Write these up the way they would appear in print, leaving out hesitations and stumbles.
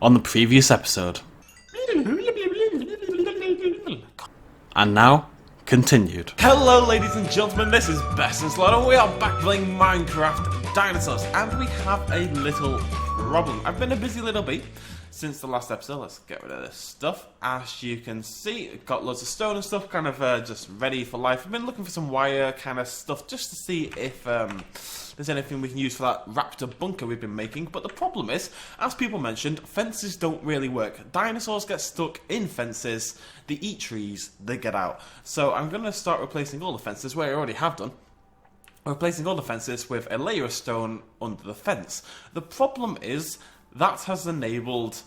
on the previous episode. And now, continued. Hello ladies and gentlemen, this is BestInSlot and we are back playing Minecraft Dinosaurs, and we have a little problem. I've been a busy little bee since the last episode. Let's get rid of this stuff. As you can see, I've got loads of stone and stuff kind of just ready for life. I've been looking for some wire kind of stuff just to see if there's anything we can use for that raptor bunker we've been making. But the problem is, as people mentioned, fences don't really work. Dinosaurs get stuck in fences, they eat trees, they get out. So I'm going to start replacing all the fences, where I already have done. Replacing all the fences with a layer of stone under the fence. The problem is, that has enabled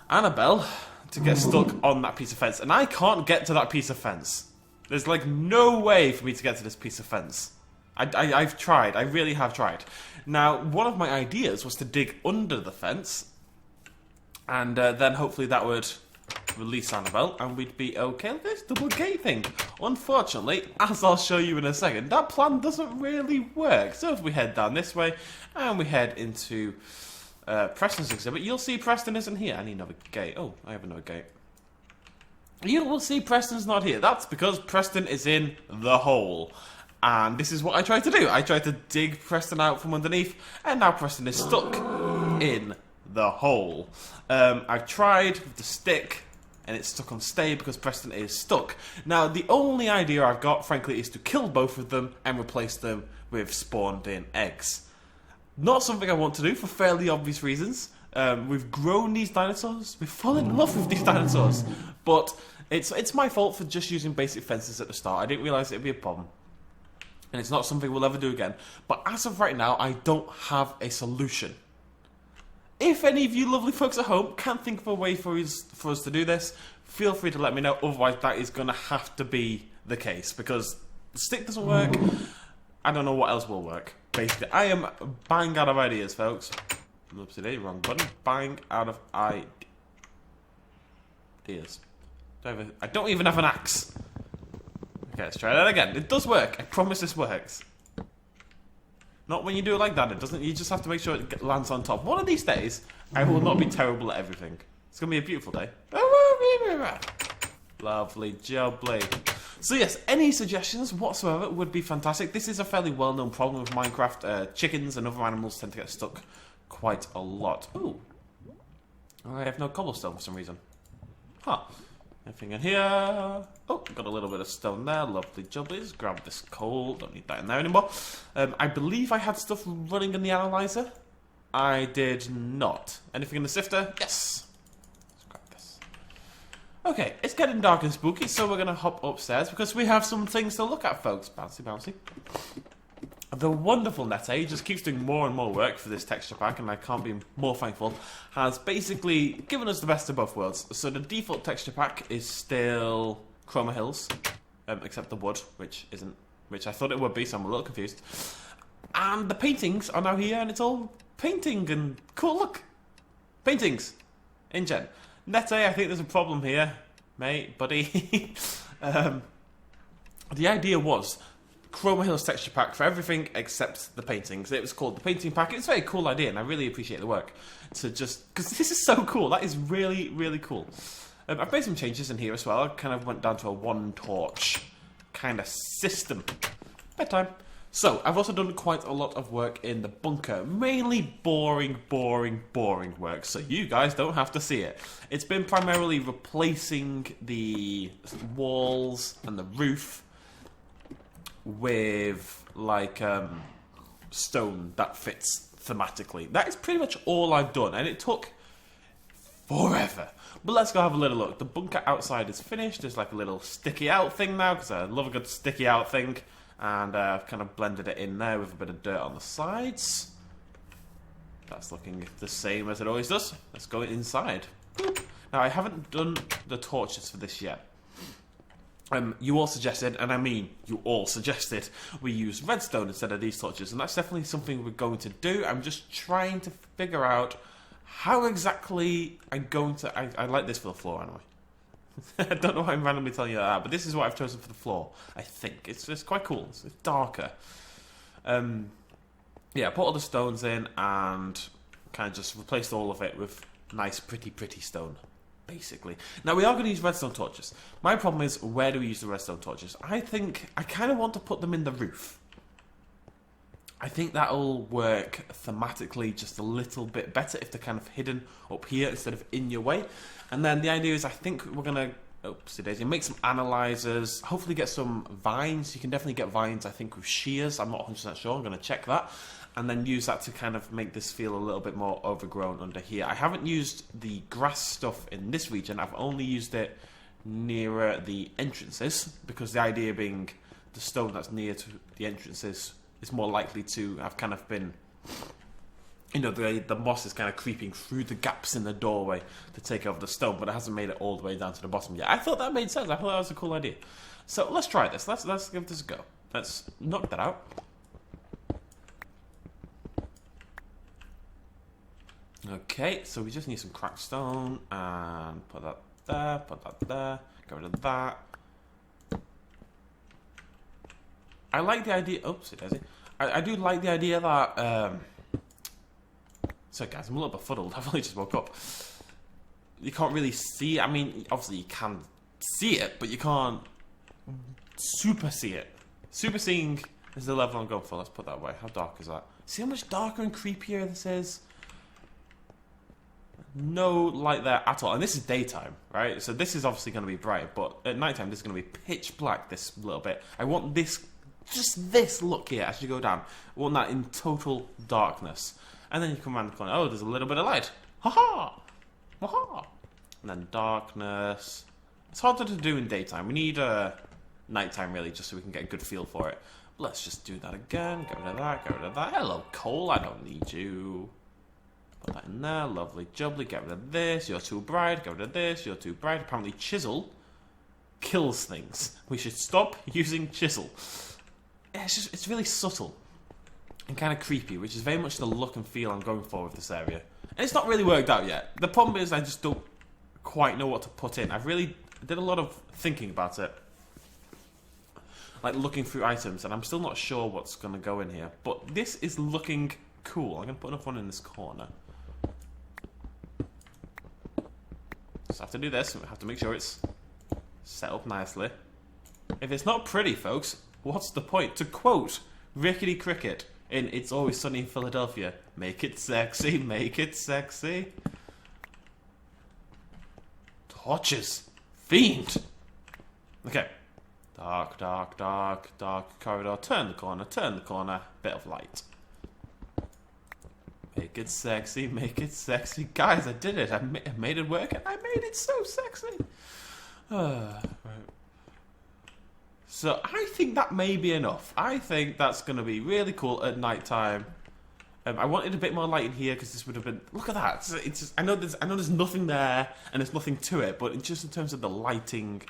Annabelle to get stuck on that piece of fence, and I can't get to that piece of fence. There's like no way for me to get to this piece of fence. I've tried, I really have tried. Now, one of my ideas was to dig under the fence, and then hopefully that would release Annabelle, and we'd be okay with this double gate thing. Unfortunately, as I'll show you in a second, that plan doesn't really work. So if we head down this way, and we head into Preston's exhibit, you'll see Preston isn't here. I need another gate. Oh, I have another gate. You will see Preston's not here. That's because Preston is in the hole. And this is what I tried to do. I tried to dig Preston out from underneath, and now Preston is stuck in the hole. I've tried with the stick, and it's stuck on stay because Preston is stuck. Now, the only idea I've got, frankly, is to kill both of them and replace them with spawned-in eggs. Not something I want to do for fairly obvious reasons. We've grown these dinosaurs. We've fallen in love with these dinosaurs. But it's my fault for just using basic fences at the start. I didn't realise it'd be a problem. And it's not something we'll ever do again. But as of right now, I don't have a solution. If any of you lovely folks at home can't think of a way for us to do this, feel free to let me know. Otherwise, that is going to have to be the case. Because the stick doesn't work. I don't know what else will work. Basically, I am bang out of ideas, folks. Oopsie, wrong button. Bang out of ideas. I don't even have an axe. Okay, let's try that again. It does work. I promise this works. Not when you do it like that. It doesn't. You just have to make sure it lands on top. One of these days, I will not be terrible at everything. It's going to be a beautiful day. Lovely jubbly. So yes, any suggestions whatsoever would be fantastic. This is a fairly well-known problem with Minecraft. Chickens and other animals tend to get stuck quite a lot. Ooh. I have no cobblestone for some reason. Huh. Anything in here? Oh, got a little bit of stone there. Lovely jubblies. Grab this coal. Don't need that in there anymore. I believe I had stuff running in the analyzer. I did not. Anything in the sifter? Yes. Let's grab this. Okay, it's getting dark and spooky, so we're going to hop upstairs because we have some things to look at, folks. Bouncy, bouncy. The wonderful Nete just keeps doing more and more work for this texture pack, and I can't be more thankful, has basically given us the best of both worlds. So the default texture pack is still Chroma Hills, except the wood, which isn't, which I thought it would be, so I'm a little confused. And the paintings are now here, and it's all painting and cool, look! Paintings! In gen. Nete, I think there's a problem here, mate, buddy. The idea was Chroma Hills texture pack for everything except the paintings. It was called the painting pack. It's a very cool idea, and I really appreciate the work. To just because this is so cool. That is really, really cool. I've made some changes in here as well. I kind of went down to a one torch kind of system. Bedtime. So I've also done quite a lot of work in the bunker, mainly boring work. So you guys don't have to see it. It's been primarily replacing the walls and the roof with like stone that fits thematically. That is pretty much all I've done, and it took forever. But let's go have a little look. The bunker outside is finished. There's like a little sticky out thing now, because I love a good sticky out thing, and I've kind of blended it in there with a bit of dirt on the sides. That's looking the same as it always does. Let's go inside. Boop. Now I haven't done the torches for this yet. You all suggested, and I mean you all suggested, we use redstone instead of these torches, and that's definitely something we're going to do. I'm just trying to figure out how exactly I'm going to... I like this for the floor anyway. I don't know why I'm randomly telling you that, but this is what I've chosen for the floor, I think. It's quite cool. It's darker. Yeah, put all the stones in and kind of just replaced all of it with nice, pretty stone, basically. Now, we are going to use redstone torches. My problem is, where do we use the redstone torches? I think I kind of want to put them in the roof. I think that'll work thematically just a little bit better if they're kind of hidden up here instead of in your way. And then the idea is, I think we're going to, oopsie daisy, make some analyzers, hopefully get some vines. You can definitely get vines, I think, with shears. I'm not 100% sure. I'm going to check that. And then use that to kind of make this feel a little bit more overgrown under here. I haven't used the grass stuff in this region. I've only used it nearer the entrances, because the idea being the stone that's near to the entrances is more likely to have kind of been, you know, the moss is kind of creeping through the gaps in the doorway to take over the stone, but it hasn't made it all the way down to the bottom yet. I thought that made sense. I thought that was a cool idea. So let's try this. Let's give this a go. Let's knock that out. Okay, so we just need some cracked stone, and put that there, get rid of that. I like the idea, oopsie daisy. I do like the idea that, sorry guys, I'm a little befuddled, I've only just woke up. You can't really see, I mean, obviously you can see it, but you can't super see it. Super seeing is the level I'm going for, let's put that away. How dark is that? See how much darker and creepier this is? No light there at all, and this is daytime, right? So this is obviously going to be bright, but at nighttime this is going to be pitch black. This little bit, I want this, just this look here as you go down. I want that in total darkness, and then you come around the corner. Oh, there's a little bit of light. Ha ha, ha ha. And then darkness. It's harder to do in daytime. We need nighttime really, just so we can get a good feel for it. Let's just do that again. Get rid of that. Get rid of that. Hello, coal. I don't need you. Put that in there, lovely jubbly, get rid of this, you're too bright, get rid of this, you're too bright. Apparently chisel kills things. We should stop using chisel. It's really subtle and kind of creepy, which is very much the look and feel I'm going for with this area. And it's not really worked out yet. The problem is I just don't quite know what to put in. I did a lot of thinking about it. Like looking through items, and I'm still not sure what's going to go in here. But this is looking cool. I'm going to put another one in this corner. Just have to do this. We have to make sure it's set up nicely. If it's not pretty, folks, what's the point? To quote Rickety Cricket in It's Always Sunny in Philadelphia, make it sexy, make it sexy. Torches. Fiend. Okay. Dark, dark, dark, dark corridor. Turn the corner. Bit of light. Make it sexy, make it sexy. Guys, I did it. I made it work, and I made it so sexy. Right. So I think that may be enough. I think that's going to be really cool at night time. I wanted a bit more light in here because this would have been. Look at that. It's just, I know there's nothing there and there's nothing to it, but just in terms of the lighting,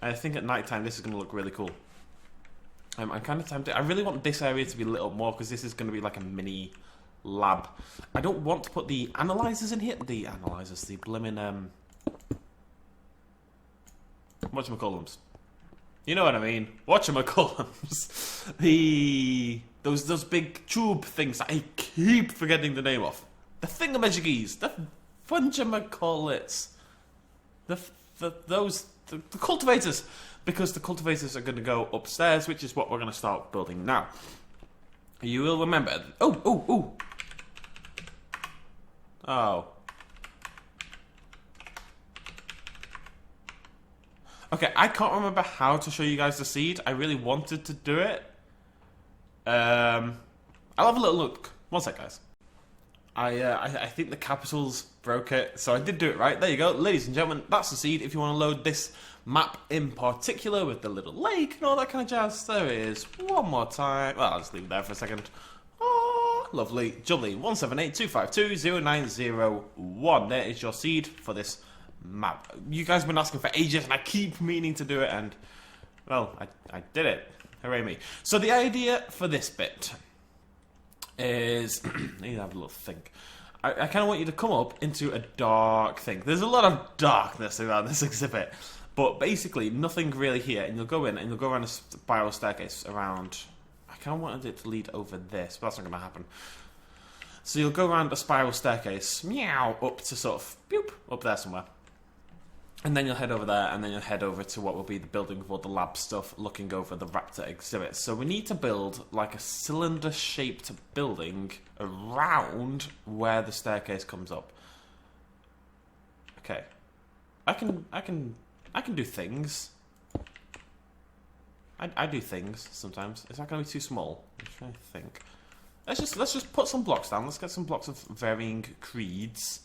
I think at night time this is going to look really cool. I'm kind of tempted. I really want this area to be lit up more because this is going to be like a mini lab. I don't want to put the analyzers in here. The analyzers, the blimmin' whatchamacallums. You know what I mean? Whatchamacallums. Those big tube things that I keep forgetting the name of. The thingamajiggies. The fungamacallits. The cultivators. Because the cultivators are going to go upstairs, which is what we're going to start building now. You will remember. Oh. Okay, I can't remember how to show you guys the seed. I really wanted to do it. I'll have a little look. One sec, guys. I think the capitals broke it, so I did do it right. There you go, ladies and gentlemen. That's the seed. If you want to load this map in particular with the little lake and all that kind of jazz, there it is. One more time. Well, I'll just leave it there for a second. Oh, lovely, jubbly. 17825209001. There is your seed for this map. You guys have been asking for ages, and I keep meaning to do it, and well, I did it. Hooray me. So the idea for this bit is I need to have a little think. I kind of want you to come up into a dark thing. There's a lot of darkness around this exhibit, but basically nothing really here. And you'll go in and you'll go around a spiral staircase around. I kind of wanted it to lead over this, but that's not going to happen. So you'll go around a spiral staircase, meow, up to sort of, boop, up there somewhere. And then you'll head over there, and then you'll head over to what will be the building with all the lab stuff, looking over the raptor exhibit. So we need to build like a cylinder-shaped building around where the staircase comes up. Okay, I can do things. I do things sometimes. Is that going to be too small? I'm trying to think. Let's just put some blocks down. Let's get some blocks of varying creeds.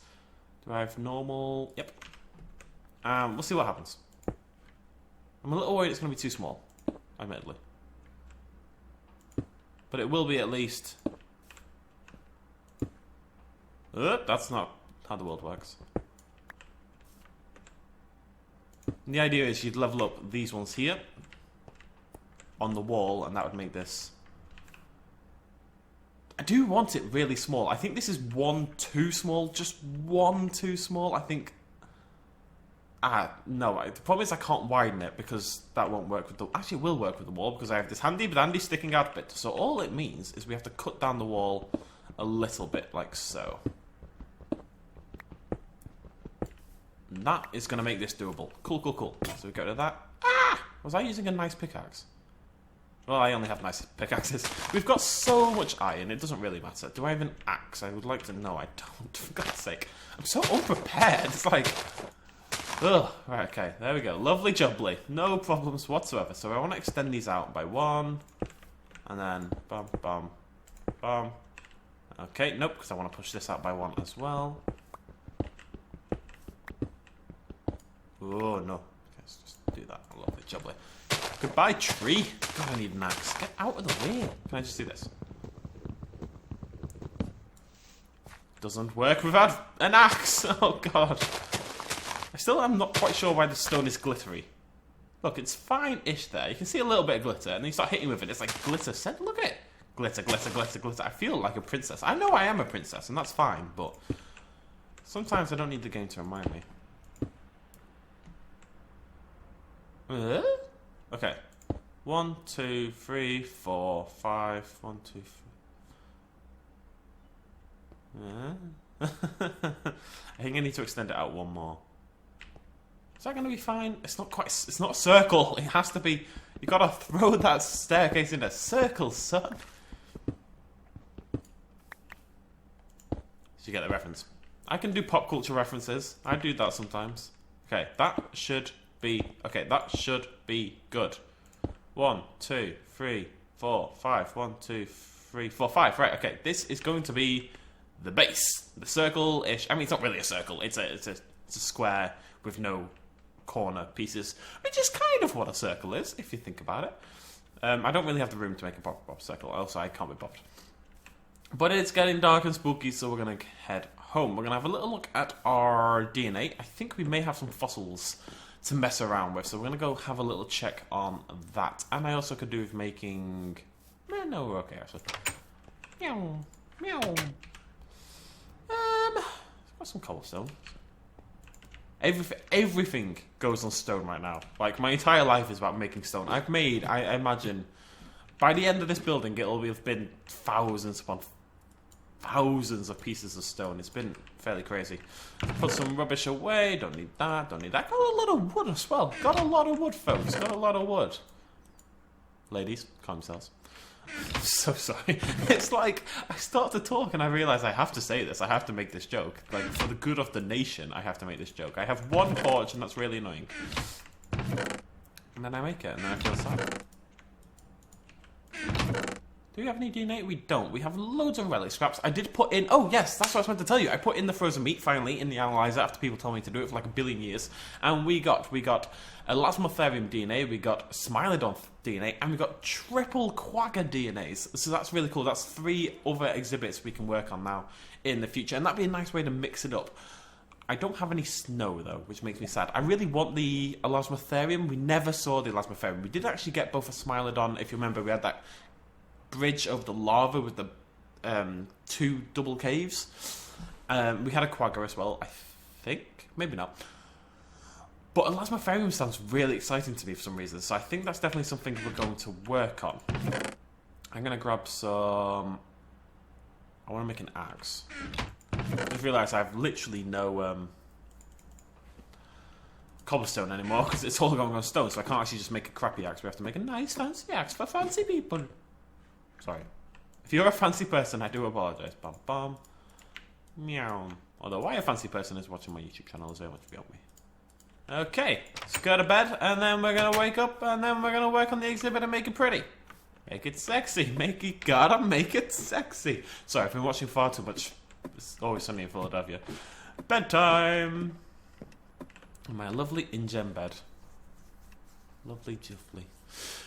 Do I have normal? Yep. We'll see what happens. I'm a little worried it's going to be too small, admittedly. But it will be at least... that's not how the world works. And the idea is you'd level up these ones here on the wall, and that would make this... I do want it really small. I think this is one too small, just one too small. I think... no, the problem is I can't widen it because that won't work with the... Actually, it will work with the wall because I have this handy-dandy sticking out bit. So all it means is we have to cut down the wall a little bit, like so. And that is going to make this doable. Cool, cool, cool. So we go to that. Was I using a nice pickaxe? Well, I only have nice pickaxes. We've got so much iron, it doesn't really matter. Do I have an axe? I would like to know. I don't, for God's sake. I'm so unprepared. It's like... Ugh. Right, okay. There we go. Lovely jubbly. No problems whatsoever. So I want to extend these out by one. And then... Bum, bum, bum. Okay, nope, because I want to push this out by one as well. Oh, no. Okay, let's just do that. Lovely jubbly. Goodbye, tree. God, I need an axe. Get out of the way. Can I just do this? Doesn't work without an axe. Oh, God. I still am not quite sure why the stone is glittery. Look, it's fine-ish there. You can see a little bit of glitter, and then you start hitting with it. It's like glitter. Look at it. Glitter, glitter, glitter, glitter. I feel like a princess. I know I am a princess, and that's fine, but sometimes I don't need the game to remind me. Okay. 1, 2, 3, 4, 5. 1, 2, 3. I think I need to extend it out one more. Is that going to be fine? It's not quite. It's not a circle. It has to be. You got to throw that staircase in a circle, son. So you get the reference. I can do pop culture references. I do that sometimes. Okay, that should be. Okay, that should be good. 1, 2, 3, 4, 5. 1, 2, 3, 4, 5. Right. Okay, this is going to be the base, the circle-ish. I mean, it's not really a circle. It's a square with no corner pieces, which is kind of what a circle is, if you think about it. I don't really have the room to make a proper circle. Also, I can't be bothered. But it's getting dark and spooky, so we're going to head home. We're going to have a little look at our DNA. I think we may have some fossils to mess around with, so we're going to go have a little check on that. And I also could do with making... no, we're okay, actually. Meow. Meow. Got some cobblestone. Everything goes on stone right now. Like, my entire life is about making stone. I've made, I imagine, by the end of this building, it'll have been thousands upon thousands of pieces of stone. It's been fairly crazy. Put some rubbish away. Don't need that. Don't need that. Got a lot of wood as well. Got a lot of wood, folks. Got a lot of wood. Ladies, calm yourselves. I'm so sorry. It's like, I start to talk and I realise I have to say this. I have to make this joke. Like, for the good of the nation, I have to make this joke. I have one torch and that's really annoying. And then I make it and then I feel sad. Do we have any DNA? We don't. We have loads of relic scraps. I did put in... Oh, yes, that's what I was meant to tell you. I put in the frozen meat, finally, in the analyzer after people told me to do it for like a billion years. And we got Elasmotherium DNA, we got Smilodon DNA, and we got triple Quagga DNAs. So that's really cool. That's 3 other exhibits we can work on now in the future. And that'd be a nice way to mix it up. I don't have any snow, though, which makes me sad. I really want the Elasmotherium. We never saw the Elasmotherium. We did actually get both a Smilodon. If you remember, we had that bridge over the lava with the 2 double caves. We had a Quagga as well, I think. Maybe not. But Elasmotherium sounds really exciting to me for some reason, so I think that's definitely something we're going to work on. I'm going to grab some I want to make an axe. I just realised I have literally no cobblestone anymore because it's all going on stone, so I can't actually just make a crappy axe. We have to make a nice fancy axe for fancy people. Sorry. If you're a fancy person, I do apologise. Bum bum. Meow. Although, why a fancy person is watching my YouTube channel is very much beyond me. Okay, let's go to bed, and then we're gonna wake up, and then we're gonna work on the exhibit and make it pretty. Make it sexy. Gotta make it sexy. Sorry, I've been watching far too much. It's Always Sunny in Philadelphia. Bedtime. My lovely InGen bed. Lovely, jiffly.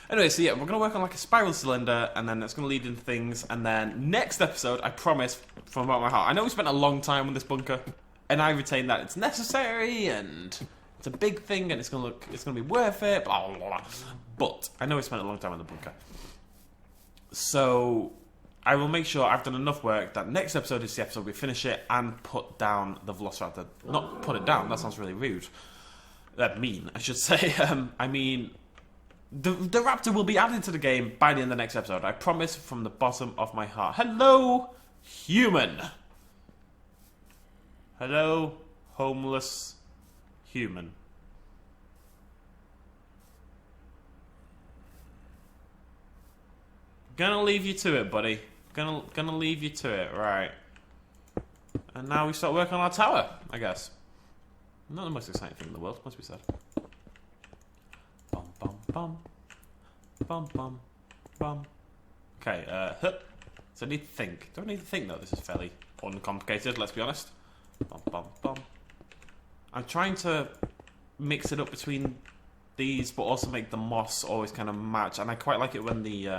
Anyway, so yeah, we're going to work on like a spiral cylinder, and then that's going to lead into things, and then next episode, I promise, from about my heart, I know we spent a long time on this bunker, and I retain that it's necessary, and it's a big thing, and it's going to be worth it, blah, blah, blah. But I know we spent a long time on the bunker. So I will make sure I've done enough work that next episode is the episode we finish it and put down the Velociraptor. Not put it down, that sounds really rude. Mean, I should say. I mean, the raptor will be added to the game by the end of the next episode. I promise from the bottom of my heart. Hello, human. Hello, homeless human. Gonna leave you to it, buddy. Gonna leave you to it, right. And now we start working on our tower, I guess. Not the most exciting thing in the world, must be said. Bum bum bum. Bum bum bum. Okay, so I need to think. Do I need to think though? This is fairly uncomplicated, let's be honest. Bum bum bum. I'm trying to mix it up between these, but also make the moss always kind of match. And I quite like it when the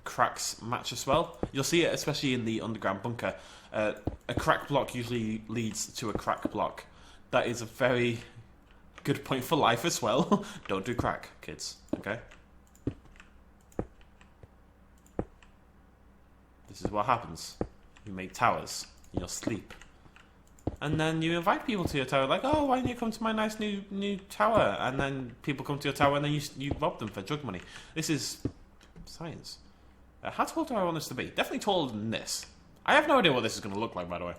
cracks match as well. You'll see it especially in the underground bunker. A cracked block usually leads to a crack block. That is a very good point for life as well. Don't do crack, kids, okay? This is what happens. You make towers in your sleep. And then you invite people to your tower, like, oh, why don't you come to my nice new tower? And then people come to your tower and then you rob them for drug money. This is science. How tall do I want this to be? Definitely taller than this. I have no idea what this is going to look like, by the way.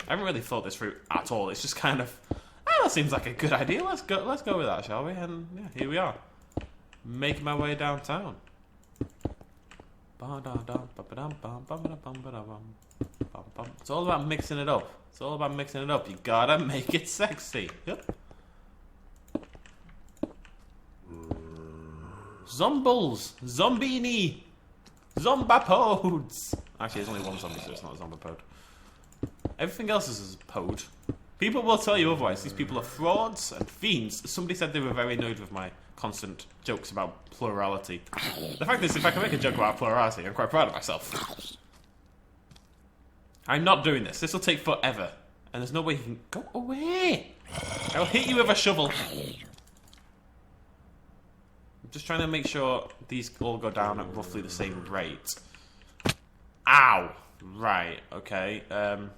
I haven't really thought this through at all. It's just kind of, that seems like a good idea. Let's go with that, shall we? And yeah, here we are, making my way downtown. It's all about mixing it up. It's all about mixing it up. You gotta make it sexy. Yep. Zombles, zombini. Zombapodes! Actually, there's only one zombie, so it's not a zombapode. Everything else is a pode. People will tell you otherwise. These people are frauds and fiends. Somebody said they were very annoyed with my constant jokes about plurality. The fact is, if I can make a joke about plurality, I'm quite proud of myself. I'm not doing this. This will take forever. And there's no way you can... Go away! I'll hit you with a shovel. Just trying to make sure these all go down at roughly the same rate. Ow! Right, okay. Do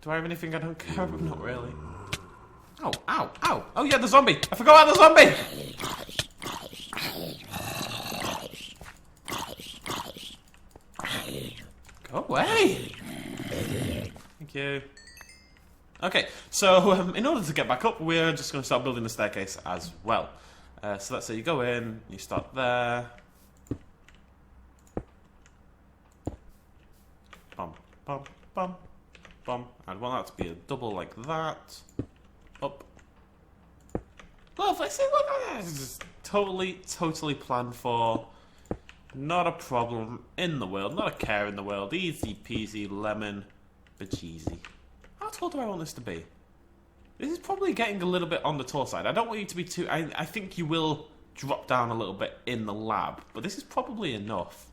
I have anything I don't care about? Not really. Oh, ow, ow! Oh yeah, the zombie! I forgot about the zombie! Go away! Thank you. Okay, so in order to get back up, we're just going to start building the staircase as well. So let's say you go in, you start there. Bum, bum, bum, bum. I'd want that to be a double like that. Up. Lovely, see, look at that. It's just totally planned for. Not a problem in the world, not a care in the world. Easy peasy, lemon, bejeezy. How tall do I want this to be? This is probably getting a little bit on the tall side. I don't want you to be too... I think you will drop down a little bit in the lab, but this is probably enough.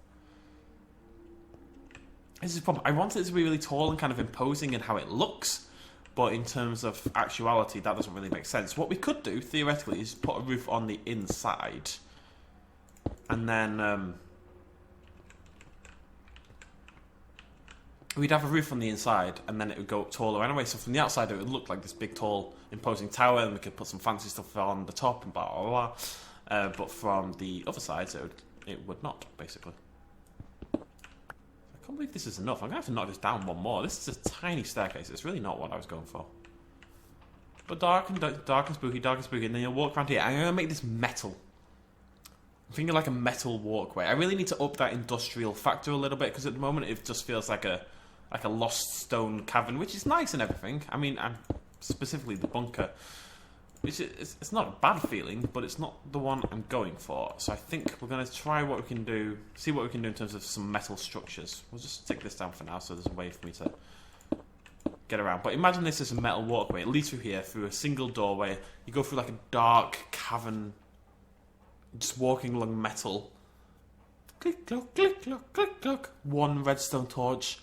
This is probably... I want it to be really tall and kind of imposing in how it looks, but in terms of actuality, that doesn't really make sense. What we could do, theoretically, is put a roof on the inside, and then... we'd have a roof on the inside, and then it would go up taller anyway. So from the outside, it would look like this big, tall, imposing tower, and we could put some fancy stuff on the top and blah blah but from the other side, it would not, basically. I can't believe this is enough. I'm going to have to knock this down one more. This is a tiny staircase. It's really not what I was going for. But dark and spooky, and then you'll walk around here. I'm going to make this metal. I'm thinking like a metal walkway. I really need to up that industrial factor a little bit, because at the moment it just feels like a lost stone cavern, which is nice and everything. I mean, specifically the bunker. It's not a bad feeling, but it's not the one I'm going for. So I think we're going to try what we can do, see what we can do in terms of some metal structures. We'll just take this down for now, so there's a way for me to get around. But imagine this as a metal walkway. It leads through here, through a single doorway. You go through like a dark cavern, just walking along metal. Click, clock, click, clock, click, clock. One redstone torch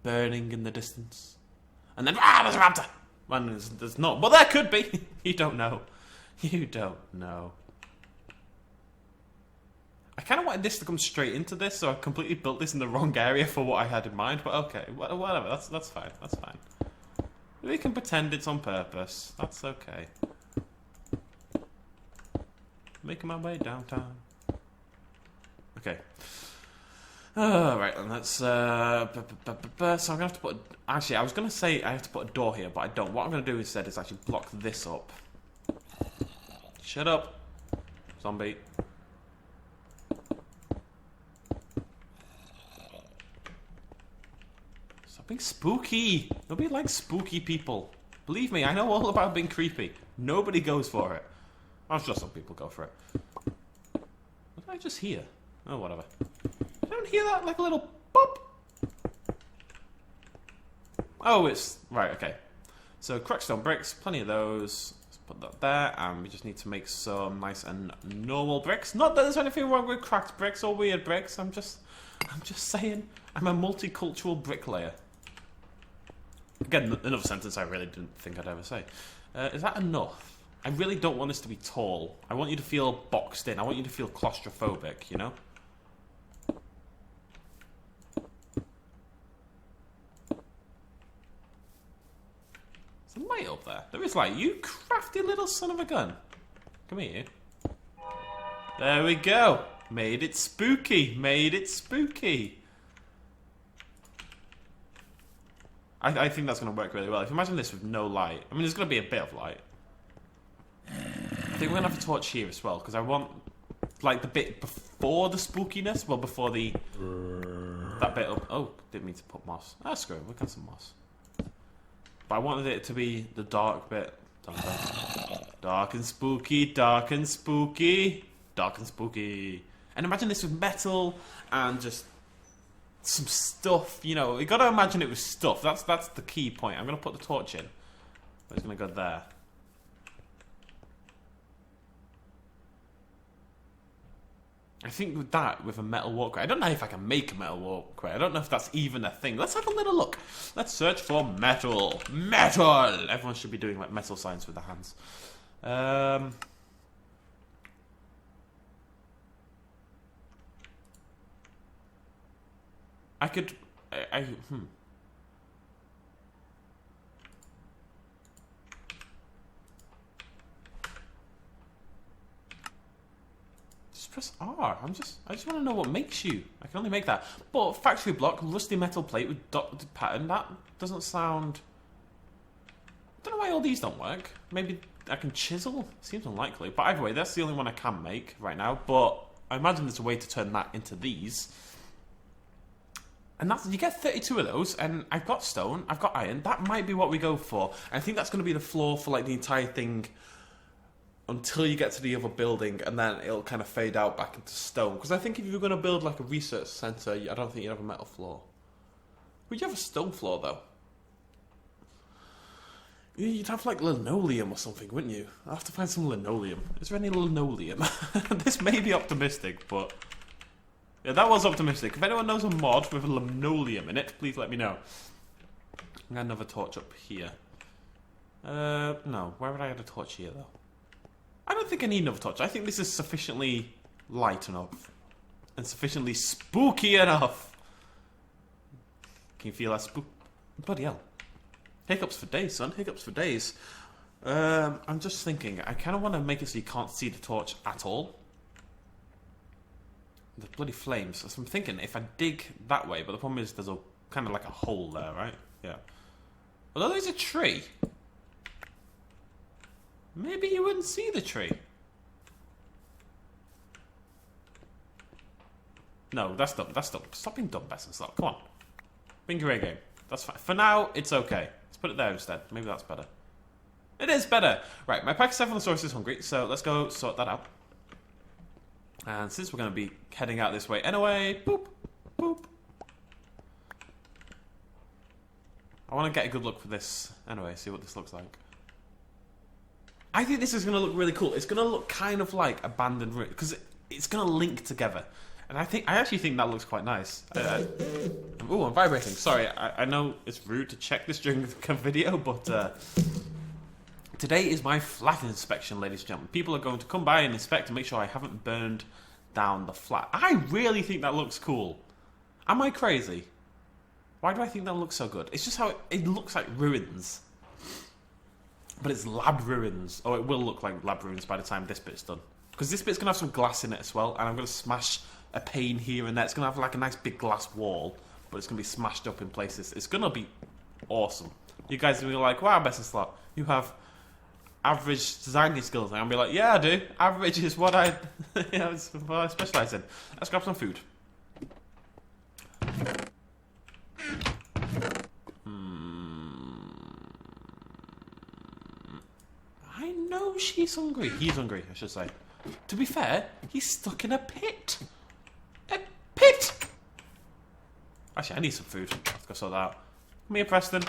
burning in the distance. And then, there's a raptor! Well, there's not. Well, there could be. You don't know. You don't know. I kind of wanted this to come straight into this, so I completely built this in the wrong area for what I had in mind. But okay, whatever. That's fine. That's fine. We can pretend it's on purpose. That's okay. Making my way downtown. Okay. Right, and that's so I'm gonna have to put. Actually, I was gonna say I have to put a door here, but I don't. What I'm gonna do instead is actually block this up. Shut up, zombie. Stop being spooky. Nobody likes spooky people. Believe me, I know all about being creepy. Nobody goes for it. I'm sure some people go for it. What did I just hear? Oh, whatever. I don't hear that like a little pop. Oh, it's right. Okay. So cracked stone bricks, plenty of those. Let's put that there, and we just need to make some nice and normal bricks. Not that there's anything wrong with cracked bricks or weird bricks. I'm just saying, I'm a multicultural bricklayer. Again, another sentence I really didn't think I'd ever say. Is that enough? I really don't want this to be tall. I want you to feel boxed in. I want you to feel claustrophobic, you know? There's a light up there. There is light. You crafty little son of a gun. Come here. There we go. Made it spooky. Made it spooky. I think that's going to work really well. If you imagine this with no light. I mean, there's going to be a bit of light. I think we're going to have a torch here as well, because I want, like, the bit before the spookiness. Well, before the... that bit up... Oh, didn't mean to put moss. Ah, screw it. We've got some moss. But I wanted it to be the dark bit. Dark and spooky, dark and spooky, dark and spooky. And imagine this with metal and just some stuff, you know. You gotta imagine it was stuff. That's the key point. I'm gonna put the torch in. It's gonna go there. I think with that, with a metal walkway, I don't know if I can make a metal walkway. I don't know if that's even a thing. Let's have a little look. Let's search for metal. Metal! Everyone should be doing like metal signs with their hands. I could... Press R. I just want to know what makes you. I can only make that. But factory block, rusty metal plate with dotted pattern, that doesn't sound... I don't know why all these don't work. Maybe I can chisel? Seems unlikely. But either way, that's the only one I can make right now. But I imagine there's a way to turn that into these. And that's, you get 32 of those, and I've got stone, I've got iron. That might be what we go for. I think that's going to be the floor for like the entire thing until you get to the other building, and then it'll kind of fade out back into stone. Because I think if you were going to build like a research centre, I don't think you'd have a metal floor. Would you have a stone floor, though? You'd have like linoleum or something, wouldn't you? I'll have to find some linoleum. Is there any linoleum? This may be optimistic, but... yeah, that was optimistic. If anyone knows a mod with linoleum in it, please let me know. I got another torch up here. No. Where would I add a torch here, though? I don't think I need another torch. I think this is sufficiently light enough. And sufficiently spooky enough. Can you feel that spook? Bloody hell. Hiccups for days, son. Hiccups for days. I'm just thinking, I kind of want to make it so you can't see the torch at all. The bloody flames. So I'm thinking if I dig that way, but the problem is there's a kind of like a hole there, right? Yeah. Although there's a tree. Maybe you wouldn't see the tree. No, that's dumb. That's dumb. Stop being dumb, BestInSlot. Come on. Being a great game. That's fine. For now, it's okay. Let's put it there instead. Maybe that's better. It is better. Right, my Pachycephalosaurus is hungry, so let's go sort that out. And since we're going to be heading out this way anyway, boop, boop. I want to get a good look for this anyway, see what this looks like. I think this is going to look really cool. It's going to look kind of like abandoned ruins, because it's going to link together. And I actually think that looks quite nice. Oh, I'm vibrating. Sorry, I know it's rude to check this during the video, but today is my flat inspection, ladies and gentlemen. People are going to come by and inspect and make sure I haven't burned down the flat. I really think that looks cool. Am I crazy? Why do I think that looks so good? It's just how it looks like ruins. But it's lab ruins. Oh, it will look like lab ruins by the time this bit's done. Because this bit's going to have some glass in it as well. And I'm going to smash a pane here and there. It's going to have like a nice big glass wall. But it's going to be smashed up in places. It's going to be awesome. You guys are going to be like, wow, BestInSlot, you have average designing skills. And I'll be like, yeah, I do. Average is what I, it's what I specialise in. Let's grab some food. I know she's hungry. He's hungry, I should say. To be fair, he's stuck in a pit. A pit! Actually, I need some food. Let's go sort that out. Come here, Preston.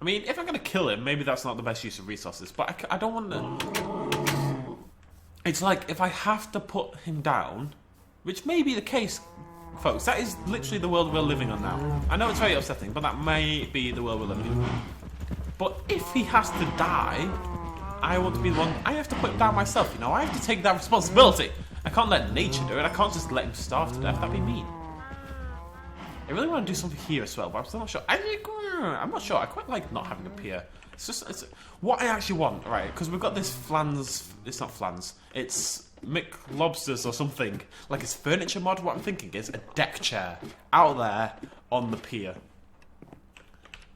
I mean, if I'm going to kill him, maybe that's not the best use of resources. But I don't want to... It's like, if I have to put him down, which may be the case, folks, that is literally the world we're living on now. I know it's very upsetting, but that may be the world we're living in. But if he has to die, I want to be the one... I have to put him down myself, you know? I have to take that responsibility. I can't let nature do it. I can't just let him starve to death. That'd be mean. I really want to do something here as well, but I'm still not sure. I'm not sure. I quite like not having a pier. It's what I actually want, right? Because we've got this flans. It's not flans. It's McLobsters or something. Like it's furniture mod. What I'm thinking is a deck chair out there on the pier.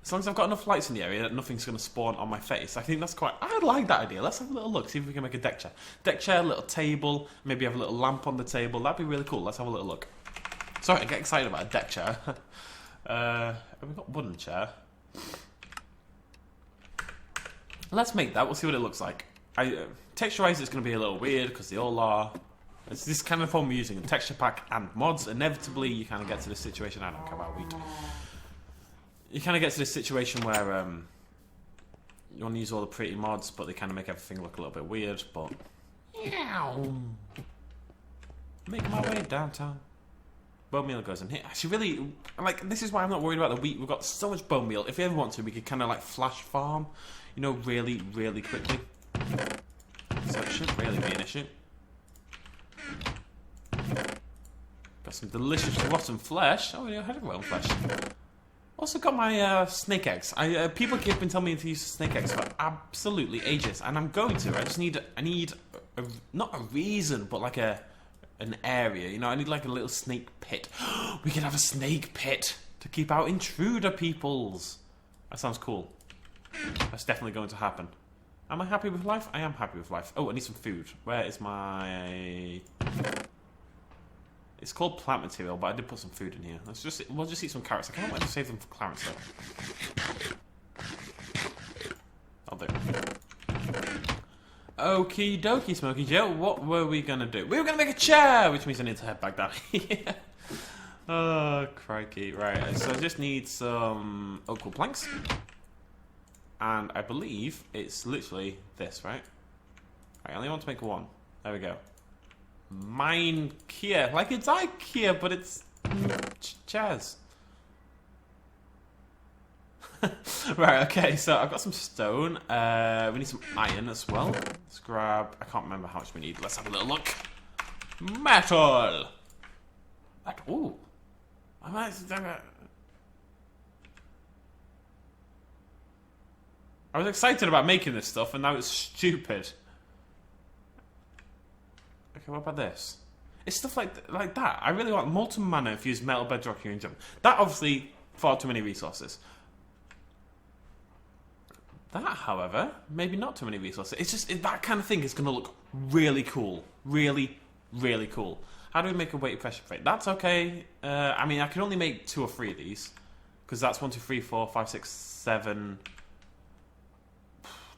As long as I've got enough lights in the area that nothing's going to spawn on my face. I think that's quite... I like that idea. Let's have a little look. See if we can make a deck chair. Deck chair, little table. Maybe have a little lamp on the table. That'd be really cool. Let's have a little look. Sorry, I get excited about a deck chair. Have we got wooden chair? Let's make that. We'll see what it looks like. Texturize it's going to be a little weird because they all are. It's this kind of form we're using. Texture pack and mods. Inevitably, you kind of get to this situation. I don't care about wheat. You kind of get to this situation where you want to use all the pretty mods, but they kind of make everything look a little bit weird. But make my way downtown. Bone meal goes in here. Actually, really, like, this is why I'm not worried about the wheat. We've got so much bone meal. If we ever want to, we could kind of like flash farm, you know, really, really quickly. So it shouldn't really be an issue. Got some delicious rotten flesh. Oh, yeah, I had rotten flesh. Also got my snake eggs. People have been telling me to use snake eggs for absolutely ages, and I'm going to. I need not a reason, but like an area. You know, I need like a little snake pit. We could have a snake pit to keep out intruder peoples. That sounds cool. That's definitely going to happen. Am I happy with life? I am happy with life. Oh, I need some food. Where is my... It's called plant material, but I did put some food in here. We'll just eat some carrots. I can't wait to save them for Clarence though. I'll do. Okie dokie, Smokey Joe. What were we gonna do? We were gonna make a chair, which means I need to head back down here. Oh, crikey. Right, so I just need some oak wood planks. And I believe it's literally this, right? I only want to make one. There we go. Mine Kia. Like it's IKEA, but it's chairs. Right, okay, so I've got some stone. We need some iron as well. Let's grab... I can't remember how much we need. Let's have a little look. Metal! Ooh. I was excited about making this stuff, and now it's stupid. Okay, what about this? It's stuff like that. I really want molten mana infused metal bedrock here and jump. That obviously far too many resources. That, however, maybe not too many resources. It's just that kind of thing is going to look really cool, really, really cool. How do we make a weighted pressure plate? That's okay. I mean, I can only make 2 or 3 of these because that's 1, 2, 3, 4, 5, 6, 7,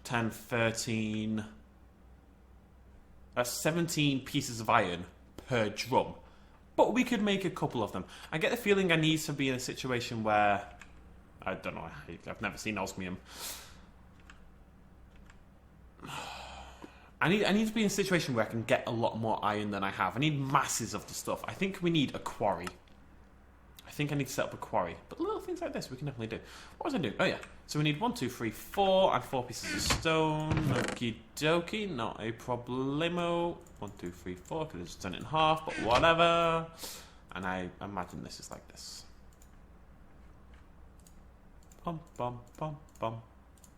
10, 13. That's 17 pieces of iron per drum. But we could make a couple of them. I get the feeling I need to be in a situation where... I don't know, I've never seen osmium. I need to be in a situation where I can get a lot more iron than I have. I need masses of the stuff. I think we need a quarry. I think I need to set up a quarry. But little things like this we can definitely do. What was I doing? Oh yeah. So we need 1, 2, 3, 4 and 4 pieces of stone. Okie dokie. Not a problemo. 1, 2, 3, 4. Could have just done it in half, but whatever. And I imagine this is like this. Bum, bum, bum, bum.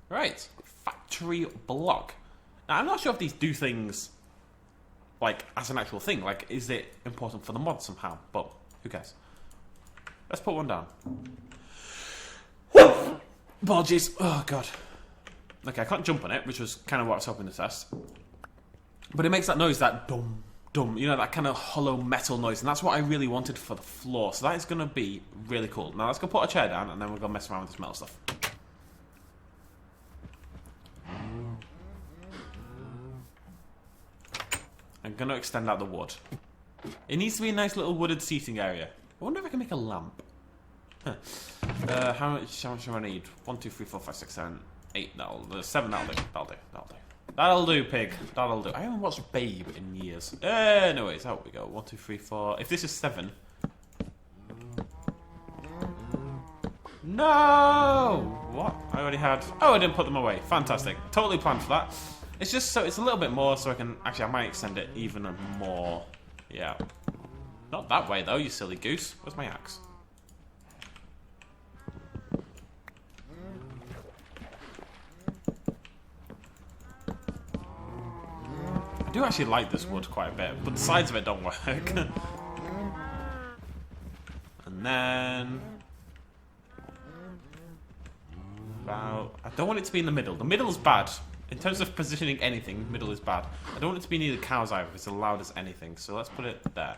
Right. Factory block. Now, I'm not sure if these do things, like, as an actual thing. Like, is it important for the mod somehow? But, who cares? Let's put one down. Apologies. Oh, God. Okay, I can't jump on it, which was kind of what I was hoping to test. But it makes that noise, that dum, dum. You know, that kind of hollow metal noise. And that's what I really wanted for the floor. So that is going to be really cool. Now, let's go put a chair down, and then we're going to mess around with this metal stuff. I'm going to extend out the wood. It needs to be a nice little wooded seating area. I wonder if I can make a lamp. Huh. How much do I need? 1, 2, 3, 4, 5, 6, 7, 8. 7, that'll do. That'll do, pig. That'll do. I haven't watched Babe in years. Anyways, out we go. 1, 2, 3, 4. If this is 7... No! What? I already had... Oh, I didn't put them away. Fantastic. Totally planned for that. It's just so it's a little bit more so I can... Actually, I might extend it even more. Yeah. Not that way, though, you silly goose. Where's my axe? I do actually like this wood quite a bit, but the sides of it don't work. And then... About... I don't want it to be in the middle. The middle is bad. In terms of positioning anything, middle is bad. I don't want it to be near the cows either, if it's allowed as anything. So let's put it there.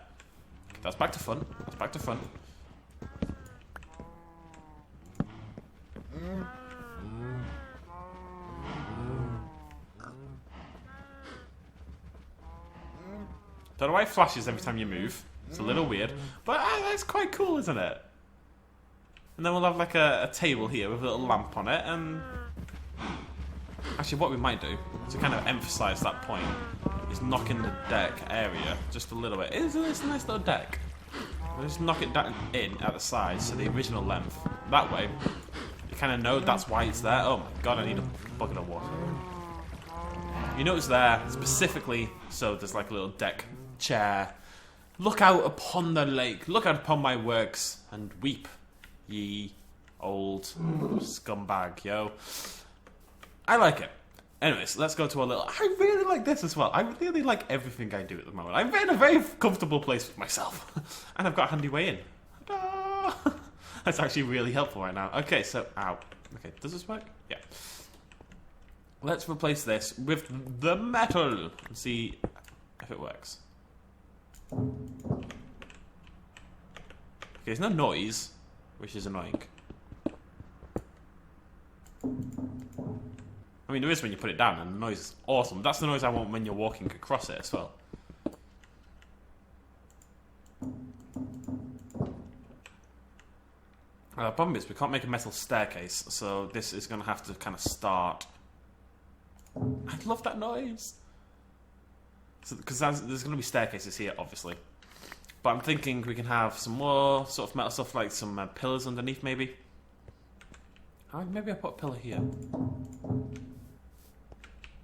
Okay, that's back to front. That's back to front. Don't know why it flashes every time you move. It's a little weird. But that's quite cool, isn't it? And then we'll have like a table here with a little lamp on it and... Actually, what we might do, to kind of emphasise that point, is knock in the deck area just a little bit. It's a nice little deck. We'll just knock it down in at the sides to the original length. That way, you kind of know that's why it's there. Oh my god, I need a bucket of water. You know it's there specifically so there's like a little deck chair. Look out upon the lake. Look out upon my works and weep, ye old scumbag, yo. I like it. Anyways, let's go to a little... I really like this as well. I really like everything I do at the moment. I'm in a very comfortable place with myself. And I've got a handy way in. Ta-da! That's actually really helpful right now. Okay, so... Ow. Okay, does this work? Yeah. Let's replace this with the metal and see if it works. Okay, there's no noise, which is annoying. I mean, there is when you put it down, and the noise is awesome. That's the noise I want when you're walking across it as well. The problem is we can't make a metal staircase, so this is going to have to kind of start. I love that noise! Because there's going to be staircases here, obviously. But I'm thinking we can have some more sort of metal stuff, like some pillars underneath, maybe. Maybe I'll put a pillar here.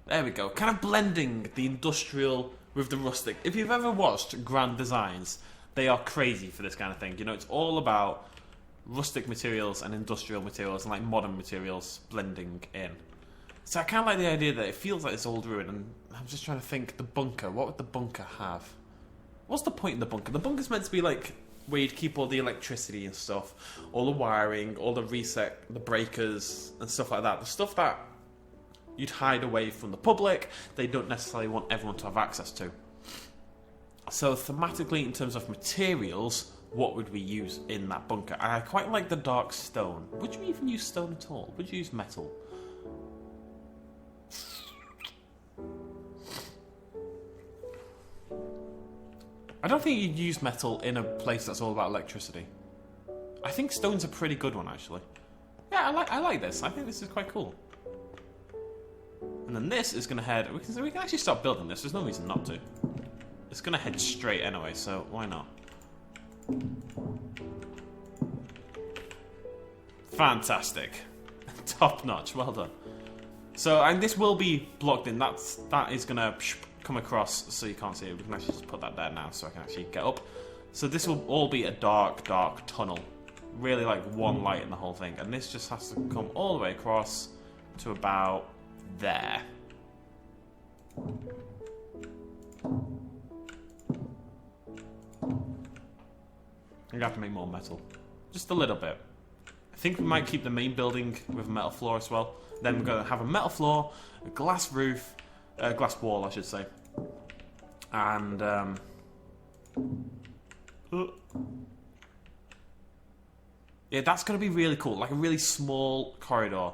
There we go. Kind of blending the industrial with the rustic. If you've ever watched Grand Designs, they are crazy for this kind of thing. You know, it's all about rustic materials and industrial materials and like modern materials blending in. So I kind of like the idea that it feels like this old ruin, and I'm just trying to think, the bunker, what would the bunker have? What's the point in the bunker? The bunker's meant to be like where you'd keep all the electricity and stuff, all the wiring, all the reset, the breakers and stuff like that. The stuff that you'd hide away from the public, they don't necessarily want everyone to have access to. So thematically, in terms of materials, what would we use in that bunker? And I quite like the dark stone. Would you even use stone at all? Would you use metal? I don't think you'd use metal in a place that's all about electricity. I think stone's a pretty good one, actually. Yeah, I like this. I think this is quite cool. And then this is going to head... We can actually start building this. There's no reason not to. It's going to head straight anyway, so why not? Fantastic. Top notch. Well done. So, and this will be blocked in. That is going to come across so you can't see it. We can actually just put that there now so I can actually get up. So this will all be a dark, dark tunnel. Really like one light in the whole thing. And this just has to come all the way across to about there. I'm gonna have to make more metal. Just a little bit. I think we might keep the main building with a metal floor as well. Then we're gonna have a metal floor, a glass roof, a glass wall I should say. And yeah, that's gonna be really cool. Like a really small corridor.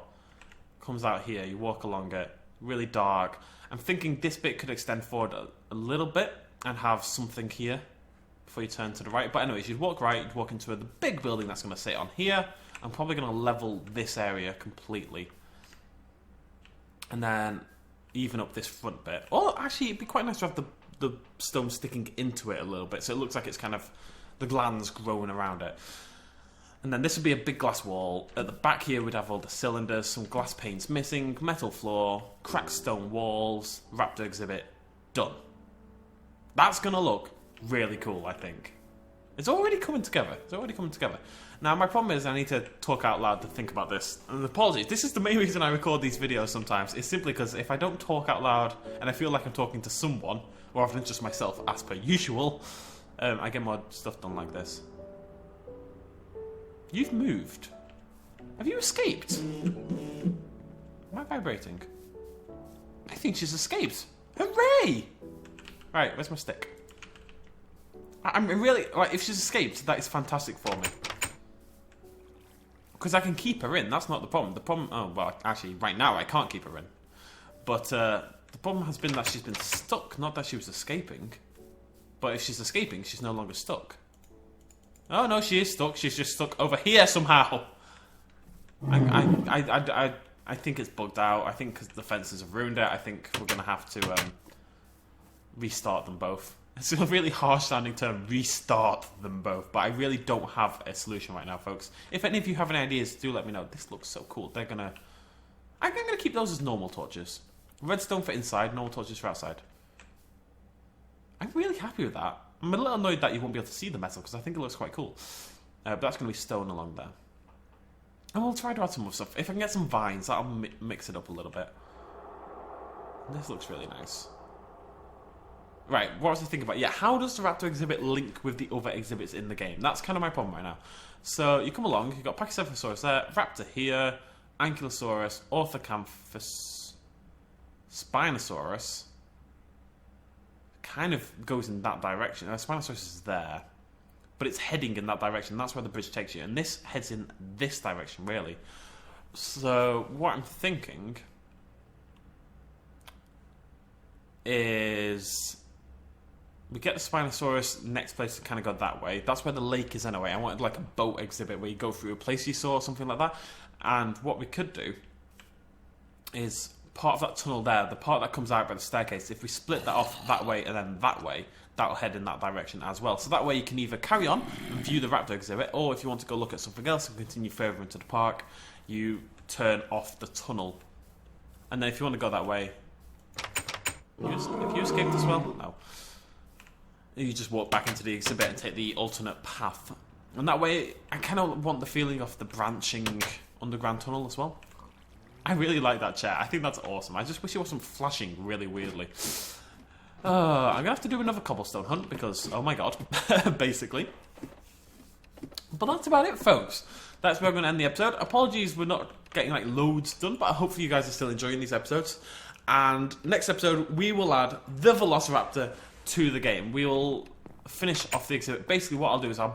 Comes out here, you walk along it, really dark. I'm thinking this bit could extend forward a little bit and have something here before you turn to the right. But anyways, you'd walk right, you'd walk into the big building that's going to sit on here. I'm probably going to level this area completely. And then even up this front bit. Oh, actually, it'd be quite nice to have the stone sticking into it a little bit, so it looks like it's kind of the glands growing around it. And then this would be a big glass wall. At the back here, we'd have all the cylinders, some glass panes missing, metal floor, cracked stone walls, raptor exhibit. Done. That's going to look really cool, I think. It's already coming together. It's already coming together. Now, my problem is I need to talk out loud to think about this. And apologies, this is the main reason I record these videos sometimes. It's simply because if I don't talk out loud and I feel like I'm talking to someone, rather than just myself as per usual, I get more stuff done like this. You've moved. Have you escaped? Am I vibrating? I think she's escaped. Hooray! Right, where's my stick? I'm really... Like, if she's escaped, that is fantastic for me. Because I can keep her in, that's not the problem. The problem... Oh, well, actually, right now I can't keep her in. But the problem has been that she's been stuck, not that she was escaping. But if she's escaping, she's no longer stuck. Oh no, she is stuck. She's just stuck over here somehow. I think it's bugged out. I think because the fences have ruined it. I think we're gonna have to restart them both. It's a really harsh sounding term, restart them both. But I really don't have a solution right now, folks. If any of you have any ideas, do let me know. This looks so cool. I'm gonna keep those as normal torches. Redstone for inside, normal torches for outside. I'm really happy with that. I'm a little annoyed that you won't be able to see the metal because I think it looks quite cool. But that's going to be stone along there. And we'll try to add some more stuff. If I can get some vines, that'll mix it up a little bit. This looks really nice. Right, what was I thinking about? Yeah, how does the raptor exhibit link with the other exhibits in the game? That's kind of my problem right now. So you come along, you've got Pachycephalosaurus there, raptor here, Ankylosaurus, Orthocanthus, Spinosaurus. Kind of goes in that direction. Spinosaurus is there, but it's heading in that direction. That's where the bridge takes you, and this heads in this direction, really. So what I'm thinking is we get the Spinosaurus next place to kind of go that way. That's where the lake is anyway. I wanted like a boat exhibit where you go through a place you saw or something like that. And what we could do is part of that tunnel there, the part that comes out by the staircase, if we split that off that way and then that way, that'll head in that direction as well. So that way you can either carry on and view the raptor exhibit, or if you want to go look at something else and continue further into the park, you turn off the tunnel. And then if you want to go that way, have you escaped as well? No. You just walk back into the exhibit and take the alternate path. And that way, I kind of want the feeling of the branching underground tunnel as well. I really like that chair. I think that's awesome. I just wish it wasn't flashing really weirdly. I'm going to have to do another cobblestone hunt because, oh my god, basically. But that's about it, folks. That's where we're going to end the episode. Apologies we're not getting like loads done, but hopefully you guys are still enjoying these episodes. And next episode, we will add the Velociraptor to the game. We will finish off the exhibit. Basically, what I'll do is I'll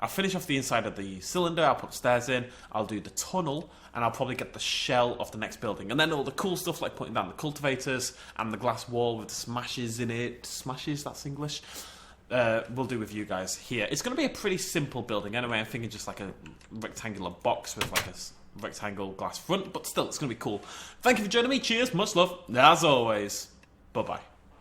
finish off the inside of the cylinder, I'll put stairs in, I'll do the tunnel, and I'll probably get the shell of the next building. And then all the cool stuff like putting down the cultivators and the glass wall with the smashes in it. Smashes, that's English. We'll do with you guys here. It's going to be a pretty simple building anyway. I'm thinking just like a rectangular box with like a rectangle glass front, but still, it's going to be cool. Thank you for joining me. Cheers, much love, as always. Bye-bye.